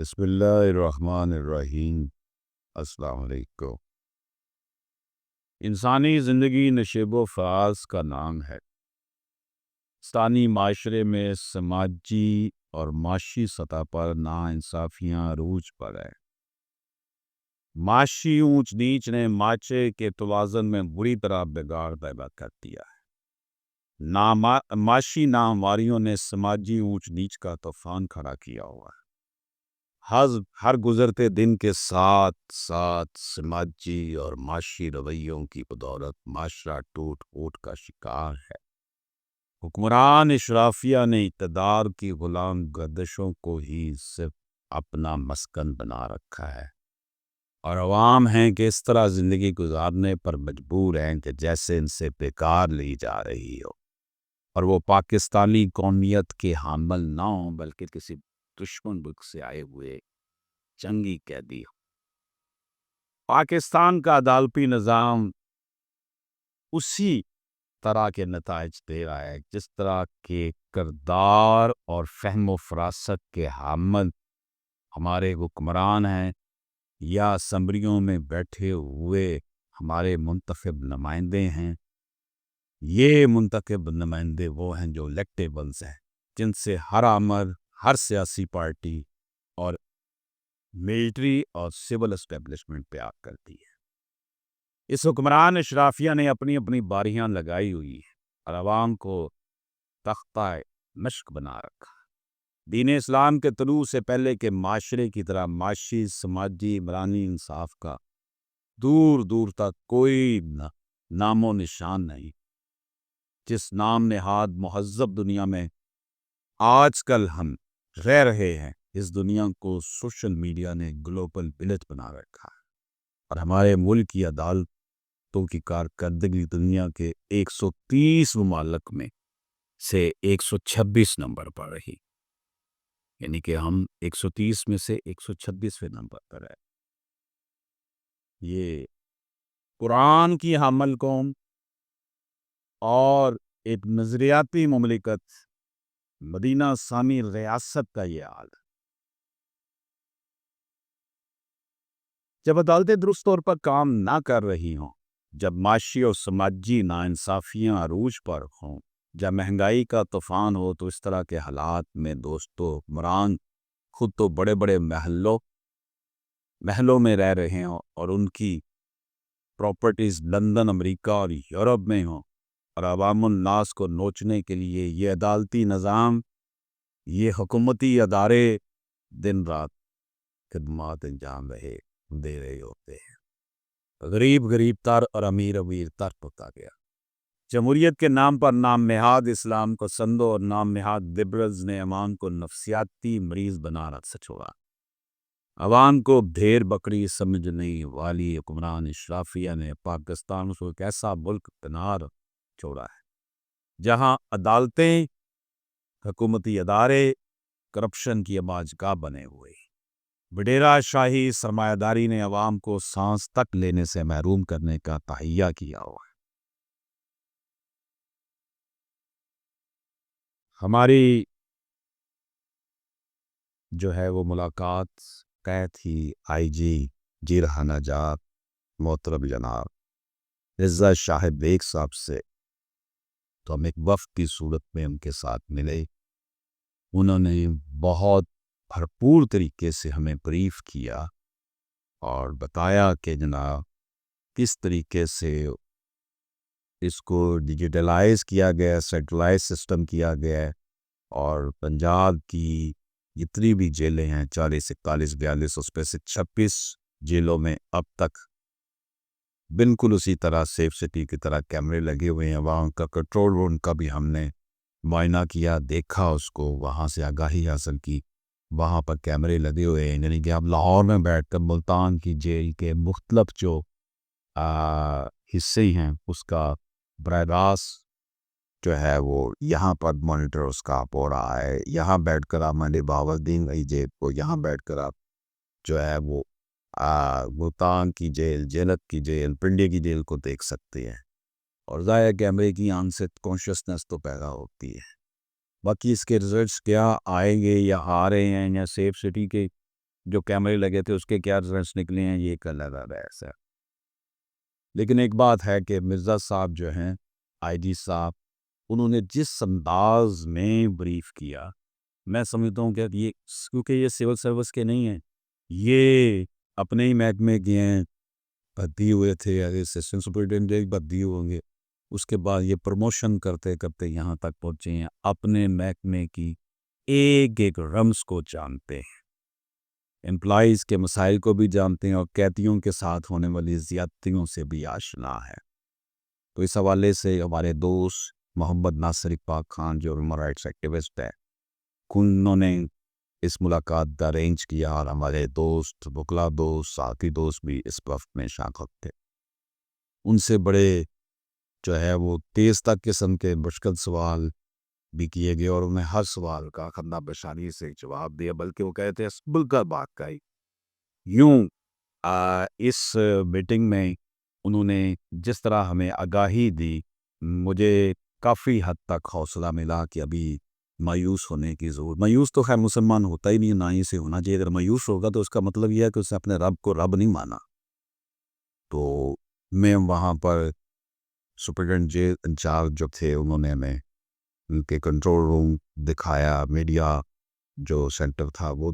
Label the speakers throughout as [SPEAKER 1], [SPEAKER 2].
[SPEAKER 1] بسم اللہ الرحمن الرحیم۔ السلام علیکم۔ انسانی زندگی نشیب و فراز کا نام ہے۔ انسانی معاشرے میں سماجی اور معاشی سطح پر ناانصافیاں عروج پر ہیں۔ معاشی اونچ نیچ نے معاشرے کے توازن میں بری طرح بگاڑ پیدا کر دیا ہے۔ معاشی ناہمواریوں نے سماجی اونچ نیچ کا طوفان کھڑا کیا ہوا ہے۔ ہر گزرتے دن کے ساتھ ساتھ سماجی اور معاشی رویوں کی بدولت معاشرہ ٹوٹ پھوٹ کا شکار ہے۔ حکمران اشرافیہ نے اقتدار کی غلام گردشوں کو ہی صرف اپنا مسکن بنا رکھا ہے، اور عوام ہیں کہ اس طرح زندگی گزارنے پر مجبور ہیں کہ جیسے ان سے بیکار لی جا رہی ہو، اور وہ پاکستانی قومیت کے حامل نہ ہوں بلکہ کسی دشمن ملک سے آئے ہوئے جنگی قیدی ہو۔ پاکستان کا عدالتی نظام اسی طرح کے نتائج دے رہا ہے جس طرح کے کردار اور فہم و فراست کے حامل ہمارے حکمران ہیں یا اسمبلیوں میں بیٹھے ہوئے ہمارے منتخب نمائندے ہیں۔ یہ منتخب نمائندے وہ ہیں جو الیکٹیبلز ہیں، جن سے ہر عمر، ہر سیاسی پارٹی اور ملٹری اور سول اسٹیبلشمنٹ پیار کرتی ہے۔ اس حکمران اشرافیہ نے اپنی اپنی باریاں لگائی ہوئی ہیں اور عوام کو تختہ مشق بنا رکھا۔ دین اسلام کے طلوع سے پہلے کے معاشرے کی طرح معاشی، سماجی، عمرانی انصاف کا دور دور تک کوئی نام و نشان نہیں۔ جس نام نہاد مہذب دنیا میں آج کل ہم رہ رہے ہیں، اس دنیا کو سوشل میڈیا نے گلوبل ولیج بنا رکھا ہے، اور ہمارے ملک کی عدالتوں کی کارکردگی دنیا کے 130 ممالک میں سے 126 نمبر پر رہی، یعنی کہ ہم 130 میں سے 126ویں نمبر پر ہے۔ یہ قرآن کی حامل قوم اور ایک نظریاتی مملکت مدینہ ثانی ریاست کا یہ حال ہے۔ جب عدالتیں درست طور پر کام نہ کر رہی ہوں، جب معاشی اور سماجی ناانصافیاں عروج پر ہوں، جب مہنگائی کا طوفان ہو، تو اس طرح کے حالات میں حکمران خود تو بڑے بڑے محلوں میں رہ رہے ہوں اور ان کی پراپرٹیز لندن، امریکہ اور یورپ میں ہوں، اور عوام الناس کو نوچنے کے لیے یہ عدالتی نظام، یہ حکومتی ادارے دن رات خدمات انجام دے رہے ہوتے ہیں۔ غریب غریب تر اور امیر امیر تر ہوتا گیا۔ جمہوریت کے نام پر نام نہاد اسلام کو سندوں اور نام نہاد لبرلز نے عوام کو نفسیاتی مریض بنا رکھ چھوڑا۔ عوام کو بھیڑ بکری سمجھنے والی حکمران اشرافیہ نے پاکستان کو ایک ایسا ملک بنا چھوڑا ہے جہاں عدالتیں، حکومتی ادارے کرپشن کی آماجگاہ بنے ہوئے۔ وڈیرا شاہی سرمایہ داری نے عوام کو سانس تک لینے سے محروم کرنے کا تہیہ کیا ہوا ہے۔ ہماری جو ہے وہ ملاقات طے تھی آئی جی جیرہ نجات محترم جناب رضا شاہ بیگ صاحب سے، تو ہم ایک وفد کی صورت میں ان کے ساتھ ملے۔ انہوں نے بہت بھرپور طریقے سے ہمیں بریف کیا اور بتایا کہ جناب کس طریقے سے اس کو ڈیجیٹلائز کیا گیا، سینٹرلائز سسٹم کیا گیا ہے، اور پنجاب کی جتنی بھی جیلیں ہیں 40، 41، 42، اس پہ سے 26 جیلوں میں اب تک بالکل اسی طرح سیف سٹی کی طرح کیمرے لگے ہوئے ہیں۔ وہاں کا کنٹرول روم کا بھی ہم نے معائنہ کیا، دیکھا اس کو، وہاں سے آگاہی حاصل کی، وہاں پر کیمرے لگے ہوئے ہیں۔ یعنی کہ آپ لاہور میں بیٹھ کر ملتان کی جیل کے مختلف جو حصے ہیں اس کا براہ راست جو ہے وہ یہاں پر مانیٹر اس کا آپ ہو رہا ہے۔ یہاں بیٹھ کر آپ بہاولدین کی جیل کو، یہاں بیٹھ کر آپ جو ہے وہ ملتان کی جیل، جیلت کی جیل، پنڈی کی جیل کو دیکھ سکتے ہیں، اور ظاہر کیمرے کی آنکھ سے کانشیسنس تو پیدا ہوتی ہے۔ باقی اس کے ریزلٹس کیا آئیں گے یا آ رہے ہیں، یا سیف سٹی کے جو کیمرے لگے تھے اس کے کیا رزلٹس نکلے ہیں یہ ایک الگ بحث ہے. لیکن ایک بات ہے کہ مرزا صاحب جو ہیں آئی جی صاحب, انہوں نے جس انداز میں بریف کیا, میں سمجھتا ہوں کہ یہ کیونکہ یہ سول سروس کے نہیں ہیں, یہ اپنے ہی محکمے کے ہیں, بھرتی ہوئے تھے ایز اسسٹنٹ سپرنٹینڈنٹ, بھرتی ہوں گے, اس کے بعد یہ پروموشن کرتے کرتے یہاں تک پہنچے ہیں, اپنے محکمے کی ایک ایک رمز کو جانتے ہیں, امپلائیز کے مسائل کو بھی جانتے ہیں اور قیدیوں کے ساتھ ہونے والی زیادتیوں سے بھی آشنا ہے. تو اس حوالے سے ہمارے دوست محمد ناصر اقبال خان جو ہیومن رائٹس ایکٹیوسٹ ہیں, انہوں نے اس ملاقات کا ارینج کیا اور ہمارے دوست بکلا دوست ساتھی دوست بھی اس وقت میں شامل تھے. ان سے بڑے جو ہے وہ تیز تک قسم کے مشکل سوال بھی کیے گئے اور انہیں ہر سوال کا خندہ بشانی سے جواب دیا, بلکہ وہ کہتے ہیں بل کر بات کا یوں. اس میٹنگ میں انہوں نے جس طرح ہمیں آگاہی دی, مجھے کافی حد تک حوصلہ ملا کہ ابھی مایوس ہونے کی ضرورت, مایوس تو خیر مسلمان ہوتا ہی نہیں, نہ ہی سے ہونا چاہیے. اگر مایوس ہوگا تو اس کا مطلب یہ ہے کہ اس نے اپنے رب کو رب نہیں مانا. تو میں وہاں پر سپرنٹینڈنٹ جیل انچارج جو تھے انہوں نے ہمیں ان کے کنٹرول روم دکھایا, میڈیا جو سینٹر تھا وہ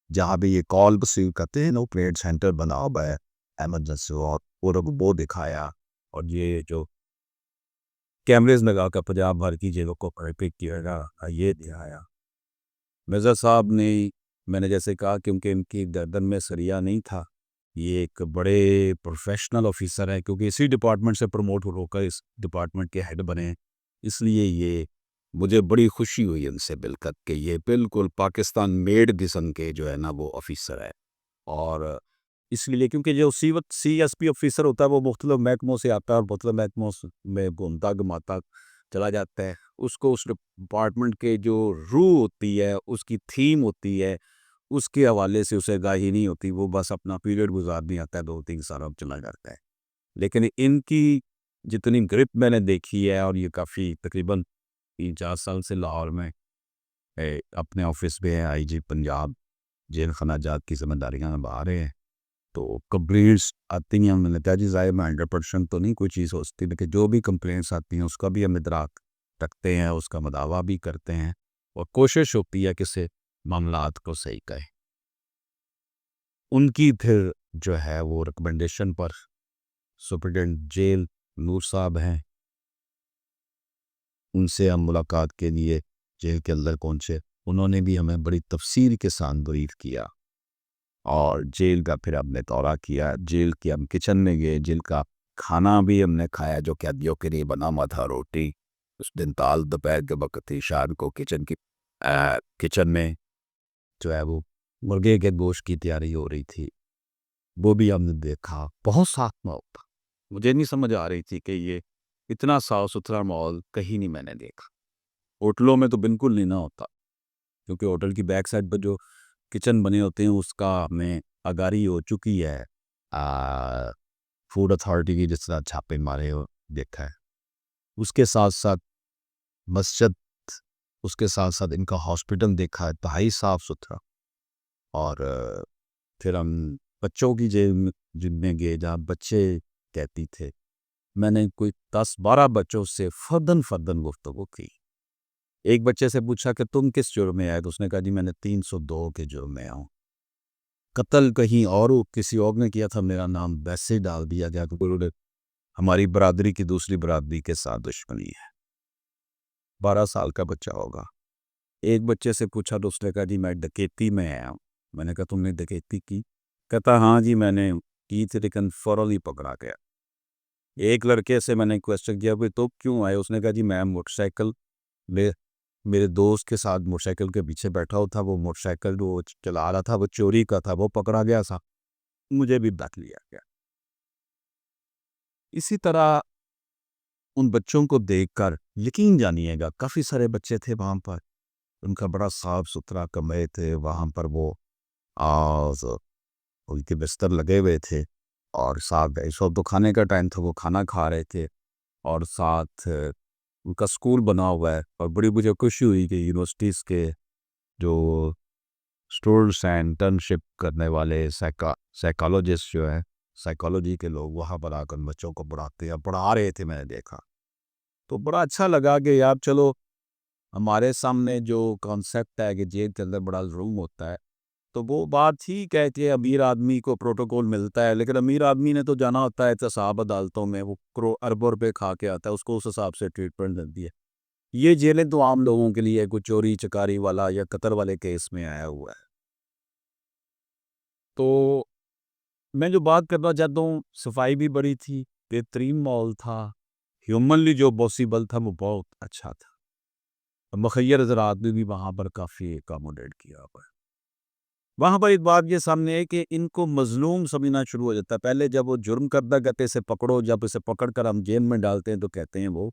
[SPEAKER 1] جہاں بھی یہ کال ریسیو کرتے ہیں پریڈ سینٹر بنا ہوا ہے ایمرجنسی, اور وہ دکھایا, اور یہ جو کیمریز لگا کر پنجاب بھر کی جیلوں کو پک کیا گیا یہ دکھایا. مرزا صاحب نے, میں نے جیسے کہا کیونکہ ان کی گردن میں سریا نہیں تھا, یہ ایک بڑے پروفیشنل آفیسر ہے, کیونکہ اسی ڈپارٹمنٹ سے پروموٹ ہو کر اس ڈپارٹمنٹ کے ہیڈ بنے, اس لیے یہ مجھے بڑی خوشی ہوئی ان سے مل کر کہ یہ بالکل پاکستان میڈ قسم کے جو ہے نا وہ آفیسر ہے. اور اس لیے کیونکہ جو سی ایس پی آفیسر ہوتا ہے وہ مختلف محکموں سے آتا ہے اور مختلف محکموں میں گھومتا گھماتا چلا جاتا ہے, اس کو اس ڈپارٹمنٹ کے جو روح ہوتی ہے, اس کی تھیم ہوتی ہے, اس کے حوالے سے اسے آگاہی نہیں ہوتی, وہ بس اپنا پیریڈ گزارنے آتا ہے, 2-3 سال اب چلا جاتا ہے. لیکن ان کی جتنی گرپ میں نے دیکھی ہے, اور یہ کافی تقریباً 3-4 سال سے لاہور میں اپنے آفس میں آئی جی پنجاب جیل خانہ جات کی ذمہ داریاں نبھا رہے ہیں, تو کمپلینٹس آتی ہیں, ہم نے کہا جی ظاہر میں 100% تو نہیں کوئی چیز ہو سکتی, لیکن جو بھی کمپلینٹس آتی ہیں اس کا بھی ہم ادراک رکھتے ہیں, اس کا مداوع بھی کرتے ہیں, اور کوشش ہوتی ہے کہ سے معاملات کو صحیح کریں. ان کی پھر جو ہے وہ ریکمنڈیشن پر سپرنٹینڈنٹ جیل نور صاحب ہیں, ان سے ہم ملاقات کے لیے جیل کے اندر پہنچے. انہوں نے بھی ہمیں بڑی تفصیل کے ساتھ بریف کیا, اور جیل کا پھر ہم نے دورہ کیا, جیل کے ہم کچن میں گئے, جیل کا کھانا بھی ہم نے کھایا جو قیدیوں کے لیے بنا ہوا تھا, روٹی اس دن دال دوپہر کے وقت تھی, شام کو کچن میں جو ہے وہ مرغے کے گوشت کی تیاری ہو رہی تھی, وہ بھی ہم نے دیکھا. بہت صاف ماحول تھا, مجھے نہیں سمجھ آ رہی تھی کہ یہ اتنا صاف ستھرا ماحول کہیں نہیں میں نے دیکھا. ہوٹلوں میں تو بالکل نہیں نہ ہوتا, کیونکہ ہوٹل کی بیک سائڈ پر جو کچن بنے ہوتے ہیں اس کا ہمیں آگاہی ہو چکی ہے, فوڈ اتھارٹی کی جس طرح چھاپے مارے ہو دیکھا ہے. اس کے ساتھ ساتھ مسجد, اس کے ساتھ ساتھ ان کا ہاسپٹل دیکھا ہے, انتہائی صاف ستھرا. اور پھر ہم بچوں کی جیل میں گئے جہاں بچے کہتی تھے, میں نے کوئی 10-12 بچوں سے فردن گفتگو کی. ایک بچے سے پوچھا کہ تم کس جرم میں آئے, تو اس نے کہا جی میں نے 302 کے جرم میں آؤں. قتل کہیں اور کسی اور نے کیا تھا, میرا نام ویسے ڈال دیا گیا کہ ہماری برادری کی دوسری برادری کے ساتھ دشمنی ہے. 12 سال کا بچہ ہوگا. ایک بچے سے پوچھا تو اس نے کہا جی میں ڈکیتی میں آیا ہوں. میں نے کہا تم نے ڈکیتی کی؟ کہتا ہاں جی میں نے کی تھی, لیکن فوراً ہی پکڑا گیا. ایک لڑکے سے میں نے کویسچن کیا تو کیوں آئے, اس نے کہا جی میں موٹر سائیکل میرے دوست کے ساتھ موٹر سائیکل کے پیچھے بیٹھا ہوا تھا, وہ موٹر سائیکل جو چلا رہا تھا وہ چوری کا تھا, وہ پکڑا گیا تھا, مجھے بھی رکھ لیا گیا. اسی طرح ان بچوں کو دیکھ کر یقین جانیے گا, کافی سارے بچے تھے وہاں پر, ان کا بڑا صاف ستھرا کمرے تھے, وہاں پر وہ ان کے بستر لگے ہوئے تھے, اور ساتھ اس وقت تو کھانے کا ٹائم تھا, وہ کھانا کھا رہے تھے, اور ساتھ ان کا اسکول بنا ہوا ہے. اور بڑی مجھے خوشی ہوئی کہ یونیورسٹیز کے جو اسٹوڈنٹس ہیں انٹرنشپ کرنے والے سائیکالوجسٹ جو ہیں سائیکالوجی کے لوگ وہاں پر آ کر بچوں کو پڑھاتے ہیں پڑھا رہے تھے. میں نے دیکھا تو بڑا اچھا لگا کہ یار چلو ہمارے سامنے جو کانسیپٹ ہے کہ جیل کے اندر بڑا ظلم ہوتا ہے تو وہ بات ٹھیک ہے کہ امیر آدمی کو پروٹوکول ملتا ہے لیکن امیر آدمی نے تو جانا ہوتا ہے احتساب عدالتوں میں وہ اربوں روپے کھا کے آتا ہے اس کو اس حساب سے ٹریٹمنٹ ملتی ہے. یہ جیلیں تو عام لوگوں کے لیے کوئی چوری چکاری والا یا قتل والے کیس میں آیا ہوا ہے. تو میں جو بات کرنا چاہتا ہوں صفائی بھی بڑی تھی بہترین ماحول تھا ہیومنلی جو پاسبل تھا وہ بہت اچھا تھا. مخیر حضرات نے بھی وہاں پر کافی اکاموڈیٹ کیا ہوا ہے. وہاں پر ایک بات یہ سامنے ہے کہ ان کو مظلوم سمجھنا شروع ہو جاتا ہے. پہلے جب وہ جرم کرتا کہتے اسے پکڑو جب اسے پکڑ کر ہم جیل میں ڈالتے ہیں تو کہتے ہیں وہ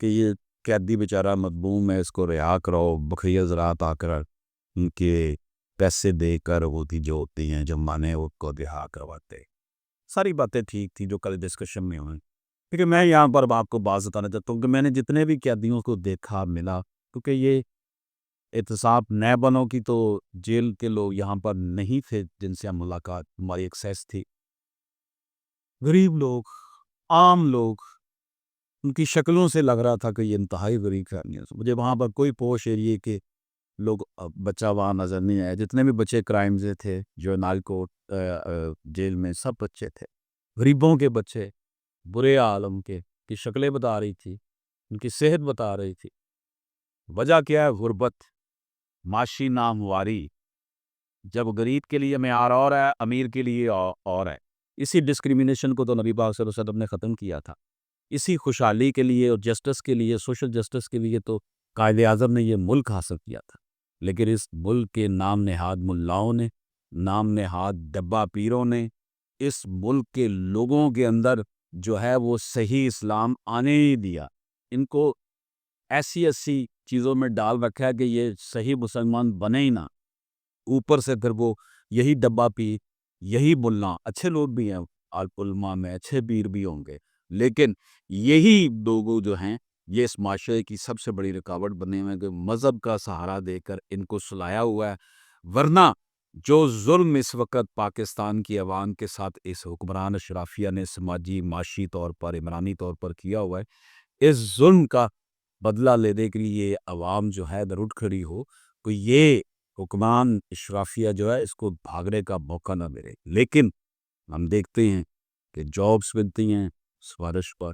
[SPEAKER 1] کہ یہ قیدی بیچارہ مظلوم ہے اس کو رہا کرو. بخری حضرات آ کر ان کے پیسے دے کر وہ تھی جو ہوتی ہیں جب مانے اس کو رہا کرواتے. ساری باتیں ٹھیک تھی جو کل ڈسکشن میں ہوئیں لیکن میں یہاں پر آپ کو بات بتانا چاہتا ہوں کہ میں نے جتنے بھی قیدیوں کو دیکھا ملا کیونکہ یہ احتساب نئے بنوں کی تو جیل کے لوگ یہاں پر نہیں تھے جن سے ہم ملاقات ہماری ایکسیس تھی. غریب لوگ عام لوگ ان کی شکلوں سے لگ رہا تھا کہ یہ انتہائی غریب فیملیاں سے. مجھے وہاں پر کوئی پوش ایریے کے لوگ بچہ وہاں نظر نہیں آئے. جتنے بھی بچے کرائم سے تھے جو نالکوٹ جیل میں سب بچے تھے غریبوں کے بچے برے عالم کے کی شکلیں بتا رہی تھی ان کی صحت بتا رہی تھی. وجہ کیا ہے غربت معاشی نامواری. جب غریب کے لیے معیار اور ہے امیر کے لیے اور ہے. اسی ڈسکریمنیشن کو تو نبی پاک صلی اللہ علیہ وسلم نے ختم کیا تھا. اسی خوشحالی کے لیے اور جسٹس کے لیے سوشل جسٹس کے لیے تو قائد اعظم نے یہ ملک حاصل کیا تھا. لیکن اس ملک کے نام نہاد ملاؤں نے نام نہاد ڈبہ پیروں نے اس ملک کے لوگوں کے اندر جو ہے وہ صحیح اسلام آنے نہیں دیا. ان کو ایسی چیزوں میں ڈال رکھا ہے کہ یہ صحیح مسلمان بنے ہی نہ. اوپر سے پھر وہ یہی ڈبہ پیر یہی ملا اچھے لوگ بھی ہیں علماء میں اچھے پیر بھی ہوں گے لیکن یہی لوگ جو ہیں یہ اس معاشرے کی سب سے بڑی رکاوٹ بنے ہوئے ہیں کہ مذہب کا سہارا دے کر ان کو سلایا ہوا ہے. ورنہ جو ظلم اس وقت پاکستان کی عوام کے ساتھ اس حکمران اشرافیہ نے سماجی معاشی طور پر عمرانی طور پر کیا ہوا ہے اس ظلم کا بدلہ لینے کے لیے عوام جو ہے درٹ کھڑی ہو تو یہ حکمران اشرافیہ جو ہے اس کو بھاگنے کا موقع نہ ملے. لیکن ہم دیکھتے ہیں کہ جابس ملتی ہیں سفارش پر.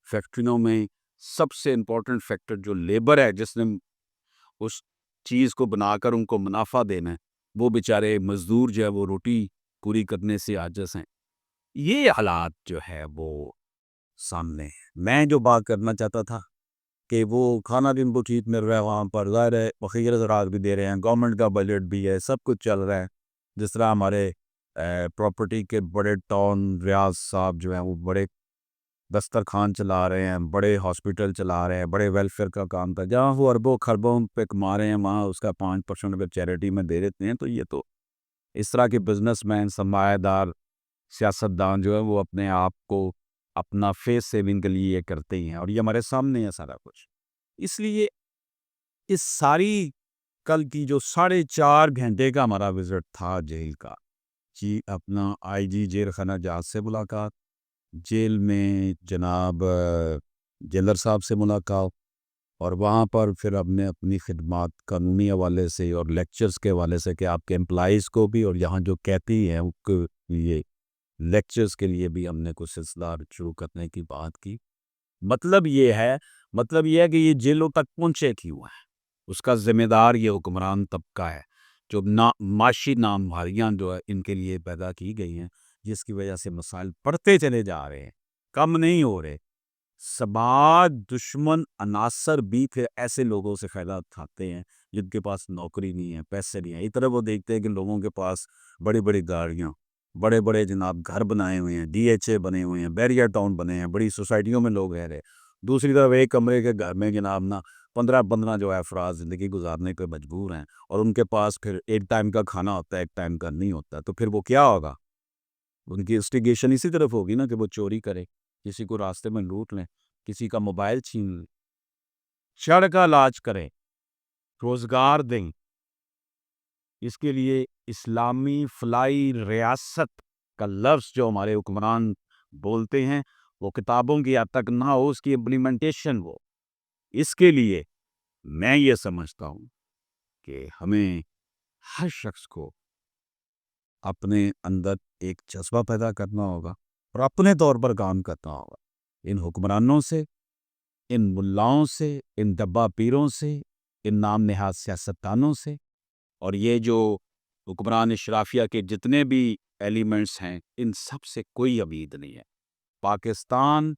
[SPEAKER 1] فیکٹریوں میں سب سے امپورٹنٹ فیکٹر جو لیبر ہے جس نے اس چیز کو بنا کر ان کو منافع دینا ہے وہ بیچارے مزدور جو ہے وہ روٹی پوری کرنے سے عاجز ہیں. یہ حالات جو ہے وہ سامنے ہیں. میں جو بات کرنا چاہتا تھا کہ وہ کھانا بھی ان کو ٹھیک مل رہا ہے وہاں پر ظاہر ہے بخیر زراعت بھی دے رہے ہیں گورنمنٹ کا بجٹ بھی ہے سب کچھ چل رہا ہے. جس طرح ہمارے پراپرٹی کے بڑے ٹاؤن ریاض صاحب جو ہیں وہ بڑے دسترخوان چلا رہے ہیں بڑے ہاسپٹل چلا رہے ہیں بڑے ویلفیئر کا کام تھا جہاں وہ اربوں خربوں پہ کما رہے ہیں وہاں اس کا 5% اگر چیریٹی میں دے دیتے ہیں. تو یہ تو اس طرح کے بزنس مین سرمایہ دار سیاستدان جو ہے وہ اپنے آپ کو اپنا فیس سیونگ کے لیے کرتے ہی ہیں اور یہ ہمارے سامنے ہے سارا کچھ. اس لیے اس ساری کل کی جو 4.5 گھنٹے کا ہمارا وزٹ تھا جیل کا جی اپنا آئی جی جیل خانہ جات سے ملاقات جیل میں جناب جیلر صاحب سے ملاقات اور وہاں پر پھر ہم نے اپنی خدمات قانونی حوالے سے اور لیکچرز کے حوالے سے کہ آپ کے امپلائیز کو بھی اور یہاں جو قیدی ہیں ان کے لیے لیکچرز کے لیے بھی ہم نے کچھ سلسلہ شروع کرنے کی بات کی. مطلب یہ ہے کہ یہ جیلوں تک پہنچے کیوں ہے اس کا ذمہ دار یہ حکمران طبقہ ہے جو معاشی ناموریاں جو ہے ان کے لیے پیدا کی گئی ہیں جس کی وجہ سے مسائل بڑھتے چلے جا رہے ہیں کم نہیں ہو رہے. سماج دشمن عناصر بھی پھر ایسے لوگوں سے فائدہ اٹھاتے ہیں جن کے پاس نوکری نہیں ہے پیسے نہیں ہیں. اس طرح وہ دیکھتے ہیں کہ لوگوں کے پاس بڑی بڑی گاڑیاں بڑے بڑے جناب گھر بنائے ہوئے ہیں ڈی ایچ اے بنے ہوئے ہیں بیریا ٹاؤن بنے ہیں بڑی سوسائٹیوں میں لوگ رہ رہے. دوسری طرف ایک کمرے کے گھر میں جناب نا 15 جو ہے افراد زندگی گزارنے پہ مجبور ہیں اور ان کے پاس پھر ایک ٹائم کا کھانا ہوتا ہے ایک ٹائم کا نہیں ہوتا. تو پھر وہ کیا ہوگا ان کی انسٹیگیشن اسی طرف ہوگی نا کہ وہ چوری کرے کسی کو راستے میں لوٹ لیں کسی کا موبائل چھین لیں چڑھ کا علاج کریں روزگار دیں اس کے لیے اسلامی فلاحی ریاست کا لفظ جو ہمارے حکمران بولتے ہیں وہ کتابوں کی حد تک نہ ہو، اس کی امپلیمنٹیشن ہو۔ اس کے لیے میں یہ سمجھتا ہوں کہ ہمیں ہر شخص کو اپنے اندر ایک جذبہ پیدا کرنا ہوگا اور اپنے طور پر کام کرنا ہوگا۔ ان حکمرانوں سے، ان ملاؤں سے، ان ڈبہ پیروں سے، ان نام نہاد سیاستدانوں سے، اور یہ جو حکمران اشرافیہ کے جتنے بھی ایلیمنٹس ہیں، ان سب سے کوئی امید نہیں ہے۔ پاکستان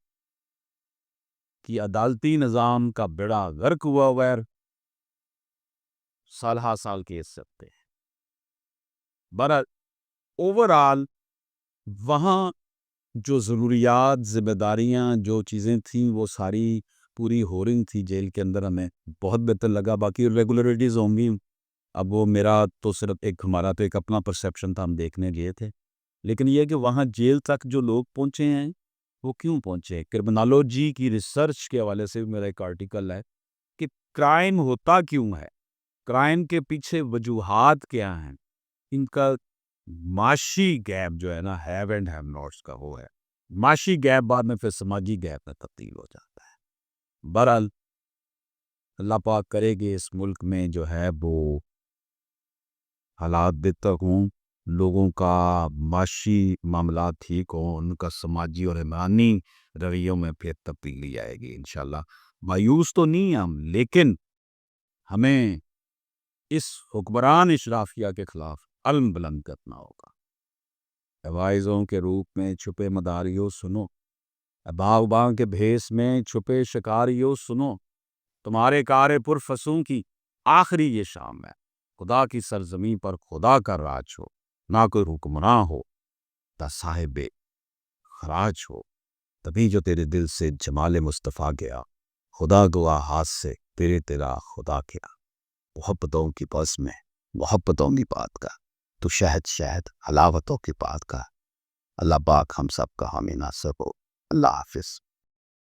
[SPEAKER 1] کی عدالتی نظام کا بیڑا غرق ہوا ہے، سال ہا سال کے اس سکتے ہیں۔ برحال اوورآل وہاں جو ضروریات، ذمہ داریاں، جو چیزیں تھیں وہ ساری پوری ہو رہی تھی جیل کے اندر۔ ہمیں بہت بہتر لگا۔ باقی ریگولرٹیز ہوں گی، اب وہ میرا تو صرف ہمارا تو ایک اپنا پرسیپشن تھا، ہم دیکھنے گئے تھے۔ لیکن یہ کہ وہاں جیل تک جو لوگ پہنچے ہیں وہ کیوں پہنچے؟ کرمنالوجی کی ریسرچ کے حوالے سے بھی میرا ایک آرٹیکل ہے کہ کرائم ہوتا کیوں ہے، کرائم کے پیچھے وجوہات کیا ہیں، ان کا معاشی گیپ جو ہے نا، ہیو اینڈ ہیو ناٹس کا، وہ ہے معاشی گیپ، بعد میں پھر سماجی گیپ میں تبدیل ہو جاتا ہے۔ بہرحال اللہ پاک کرے کہ اس ملک میں جو ہے وہ حالات بہتر ہوں، لوگوں کا معاشی معاملات ٹھیک ہوں، ان کا سماجی اور ایمانی رویوں میں پھر تبدیلی آئے گی انشاءاللہ۔ مایوس تو نہیں ہم، لیکن ہمیں اس حکمران اشرافیہ کے خلاف علم بلند کرنا ہوگا۔ واعظوں کے روپ میں چھپے مداریوں سنو، باغباں کے بھیس میں چھپے شکاریوں سنو، تمہارے کار پرفسوں کی آخری یہ شام ہے۔ خدا کی سرزمین پر خدا کا راج ہو، نہ کوئی حکمراں ہو نہ صاحب خراج ہو، تبھی جو تیرے دل سے جمال مصطفیٰ گیا، خدا گوا ہاتھ سے تیرا خدا کیا۔ محبتوں کی بس میں محبتوں کی بات کا، تو شہد شہد حلاوتوں کی بات کا۔ اللہ پاک ہم سب کا حامی ناصر ہو۔ اللہ حافظ۔